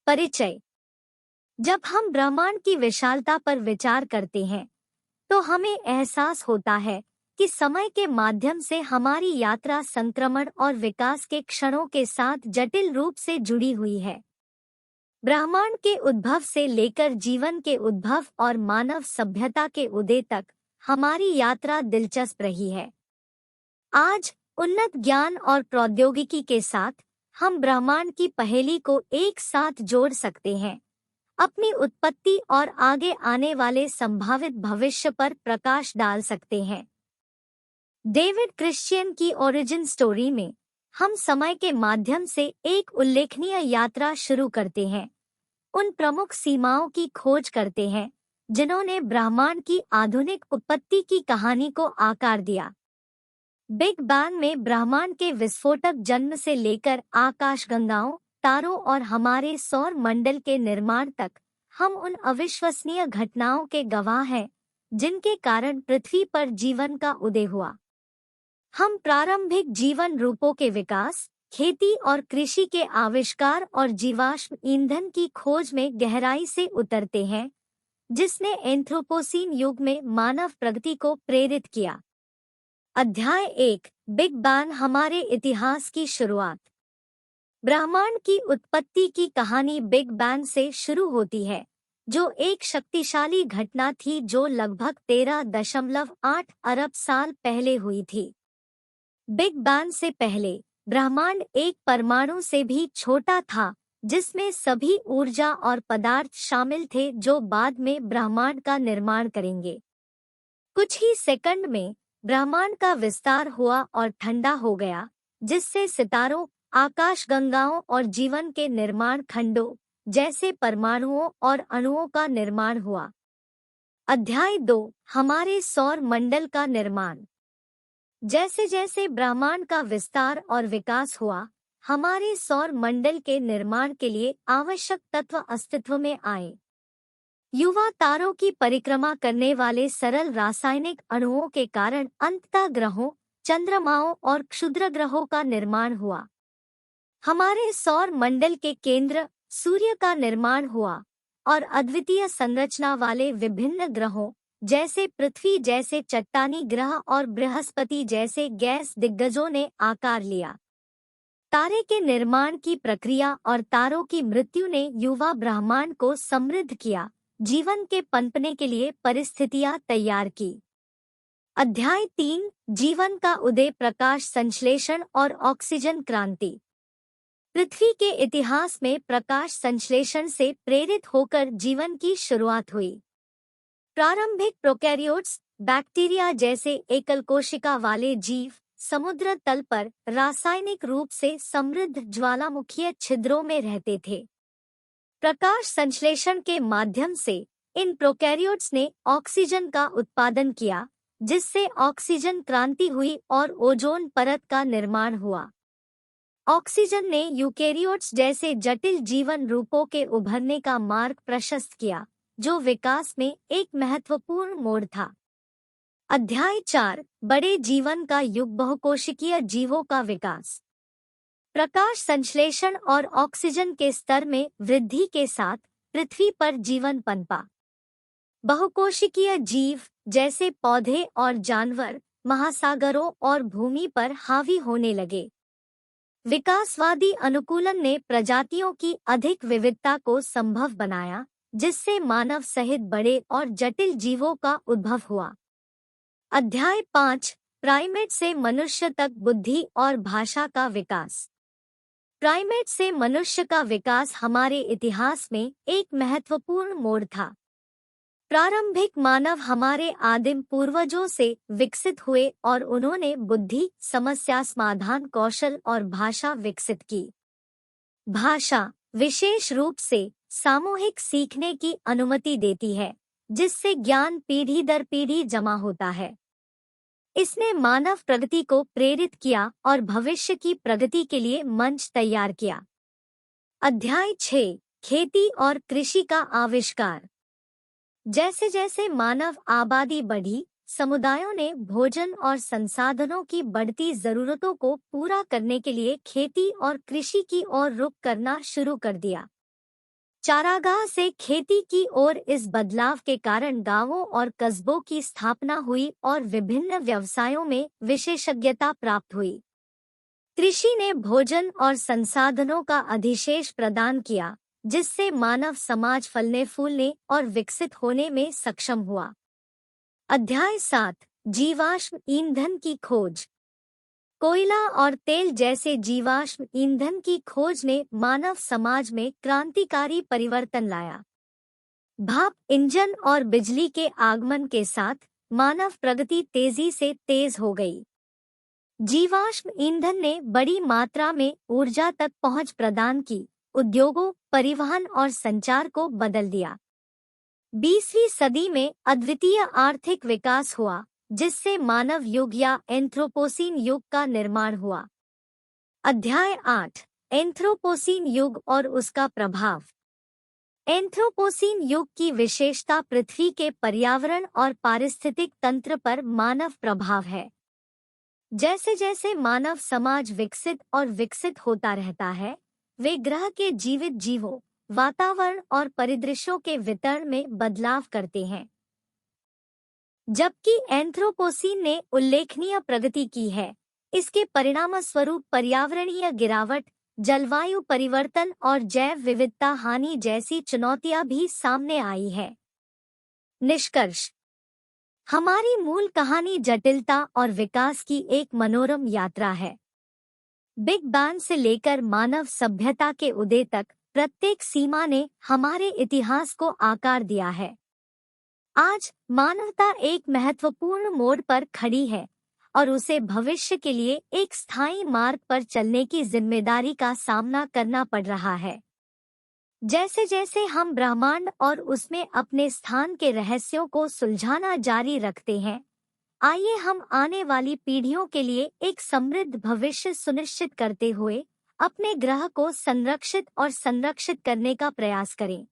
परिचय। जब हम ब्रह्मांड की विशालता पर विचार करते हैं तो हमें एहसास होता है कि समय के माध्यम से हमारी यात्रा संक्रमण और विकास के क्षणों के साथ जटिल रूप से जुड़ी हुई है। ब्रह्मांड के उद्भव से लेकर जीवन के उद्भव और मानव सभ्यता के उदय तक हमारी यात्रा दिलचस्प रही है। आज उन्नत ज्ञान और प्रौद्योगिकी के साथ हम ब्रह्मांड की पहेली को एक साथ जोड़ सकते हैं, अपनी उत्पत्ति और आगे आने वाले संभावित भविष्य पर प्रकाश डाल सकते हैं। डेविड क्रिश्चियन की ओरिजिन स्टोरी में हम समय के माध्यम से एक उल्लेखनीय यात्रा शुरू करते हैं, उन प्रमुख सीमाओं की खोज करते हैं जिन्होंने ब्रह्मांड की आधुनिक उत्पत्ति की कहानी को आकार दिया। बिग बैंग में ब्रह्मांड के विस्फोटक जन्म से लेकर आकाशगंगाओं, तारों और हमारे सौर मंडल के निर्माण तक हम उन अविश्वसनीय घटनाओं के गवाह हैं जिनके कारण पृथ्वी पर जीवन का उदय हुआ। हम प्रारंभिक जीवन रूपों के विकास, खेती और कृषि के आविष्कार और जीवाश्म ईंधन की खोज में गहराई से उतरते हैं, जिसने एंथ्रोपोसीन युग में मानव प्रगति को प्रेरित किया। अध्याय 1, बिग बैंग, हमारे इतिहास की शुरुआत। ब्रह्मांड की उत्पत्ति की कहानी बिग बैंग से शुरू होती है, जो एक शक्तिशाली घटना थी जो लगभग 13.8 अरब साल पहले हुई थी। बिग बैंग से पहले ब्रह्मांड एक परमाणु से भी छोटा था, जिसमें सभी ऊर्जा और पदार्थ शामिल थे जो बाद में ब्रह्मांड का निर्माण करेंगे। कुछ ही सेकंड में ब्रह्मांड का विस्तार हुआ और ठंडा हो गया, जिससे सितारों, आकाशगंगाओं और जीवन के निर्माण खंडों जैसे परमाणुओं और अणुओं का निर्माण हुआ। अध्याय 2, हमारे सौर मंडल का निर्माण। जैसे जैसे ब्रह्मांड का विस्तार और विकास हुआ, हमारे सौर मंडल के निर्माण के लिए आवश्यक तत्व अस्तित्व में आए। युवा तारों की परिक्रमा करने वाले सरल रासायनिक अणुओं के कारण अंततः ग्रहों, चंद्रमाओं और क्षुद्र ग्रहों का निर्माण हुआ। हमारे सौर मंडल के केंद्र सूर्य का निर्माण हुआ और अद्वितीय संरचना वाले विभिन्न ग्रहों जैसे पृथ्वी जैसे चट्टानी ग्रह और बृहस्पति जैसे गैस दिग्गजों ने आकार लिया। तारे के निर्माण की प्रक्रिया और तारों की मृत्यु ने युवा ब्रह्मांड को समृद्ध किया, जीवन के पनपने के लिए परिस्थितियां तैयार की। अध्याय 3, जीवन का उदय, प्रकाश संश्लेषण और ऑक्सीजन क्रांति। पृथ्वी के इतिहास में प्रकाश संश्लेषण से प्रेरित होकर जीवन की शुरुआत हुई। प्रारंभिक प्रोकैरियोट्स, बैक्टीरिया जैसे एकल कोशिका वाले जीव समुद्र तल पर रासायनिक रूप से समृद्ध ज्वालामुखीय छिद्रों में रहते थे। प्रकाश संश्लेषण के माध्यम से इन प्रोकैरियोट्स ने ऑक्सीजन का उत्पादन किया, जिससे ऑक्सीजन क्रांति हुई और ओजोन परत का निर्माण हुआ। ऑक्सीजन ने यूकेरियोट्स जैसे जटिल जीवन रूपों के उभरने का मार्ग प्रशस्त किया, जो विकास में एक महत्वपूर्ण मोड़ था। अध्याय 4, बड़े जीवन का युग, बहुकोशिकीय जीवों का विकास। प्रकाश संश्लेषण और ऑक्सीजन के स्तर में वृद्धि के साथ पृथ्वी पर जीवन पनपा। बहुकोशिकीय जीव जैसे पौधे और जानवर महासागरों और भूमि पर हावी होने लगे। विकासवादी अनुकूलन ने प्रजातियों की अधिक विविधता को संभव बनाया, जिससे मानव सहित बड़े और जटिल जीवों का उद्भव हुआ। अध्याय 5, प्राइमेट से मनुष्य तक, बुद्धि और भाषा का विकास। प्राइमेट से मनुष्य का विकास हमारे इतिहास में एक महत्वपूर्ण मोड़ था। प्रारंभिक मानव हमारे आदिम पूर्वजों से विकसित हुए और उन्होंने बुद्धि, समस्या समाधान कौशल और भाषा विकसित की। भाषा विशेष रूप से सामूहिक सीखने की अनुमति देती है, जिससे ज्ञान पीढ़ी दर पीढ़ी जमा होता है। इसने मानव प्रगति को प्रेरित किया और भविष्य की प्रगति के लिए मंच तैयार किया। अध्याय 6, खेती और कृषि का आविष्कार। जैसे जैसे मानव आबादी बढ़ी, समुदायों ने भोजन और संसाधनों की बढ़ती जरूरतों को पूरा करने के लिए खेती और कृषि की ओर रुख करना शुरू कर दिया। चारागाह से खेती की ओर इस बदलाव के कारण गांवों और कस्बों की स्थापना हुई और विभिन्न व्यवसायों में विशेषज्ञता प्राप्त हुई। कृषि ने भोजन और संसाधनों का अधिशेष प्रदान किया, जिससे मानव समाज फलने फूलने और विकसित होने में सक्षम हुआ। अध्याय 7, जीवाश्म ईंधन की खोज। कोयला और तेल जैसे जीवाश्म ईंधन की खोज ने मानव समाज में क्रांतिकारी परिवर्तन लाया। भाप इंजन और बिजली के आगमन के साथ मानव प्रगति तेजी से तेज हो गई। जीवाश्म ईंधन ने बड़ी मात्रा में ऊर्जा तक पहुंच प्रदान की, उद्योगों, परिवहन और संचार को बदल दिया। 20वीं सदी में अद्वितीय आर्थिक विकास हुआ, जिससे मानव युग या एंथ्रोपोसीन युग का निर्माण हुआ। अध्याय 8, एंथ्रोपोसीन युग और उसका प्रभाव। एंथ्रोपोसीन युग की विशेषता पृथ्वी के पर्यावरण और पारिस्थितिक तंत्र पर मानव प्रभाव है। जैसे जैसे मानव समाज विकसित और विकसित होता रहता है, वे ग्रह के जीवित जीवों, वातावरण और परिदृश्यों के वितरण में बदलाव करते हैं। जबकि एंथ्रोपोसीन ने उल्लेखनीय प्रगति की है, इसके परिणामस्वरूप पर्यावरणीय गिरावट, जलवायु परिवर्तन और जैव विविधता हानि जैसी चुनौतियां भी सामने आई है। निष्कर्ष। हमारी मूल कहानी जटिलता और विकास की एक मनोरम यात्रा है। बिग बैंग से लेकर मानव सभ्यता के उदय तक प्रत्येक सीमा ने हमारे इतिहास को आकार दिया है। आज मानवता एक महत्वपूर्ण मोड़ पर खड़ी है और उसे भविष्य के लिए एक स्थायी मार्ग पर चलने की जिम्मेदारी का सामना करना पड़ रहा है। जैसे जैसे हम ब्रह्मांड और उसमें अपने स्थान के रहस्यों को सुलझाना जारी रखते हैं, आइए हम आने वाली पीढ़ियों के लिए एक समृद्ध भविष्य सुनिश्चित करते हुए अपने ग्रह को संरक्षित और संरक्षित करने का प्रयास करें।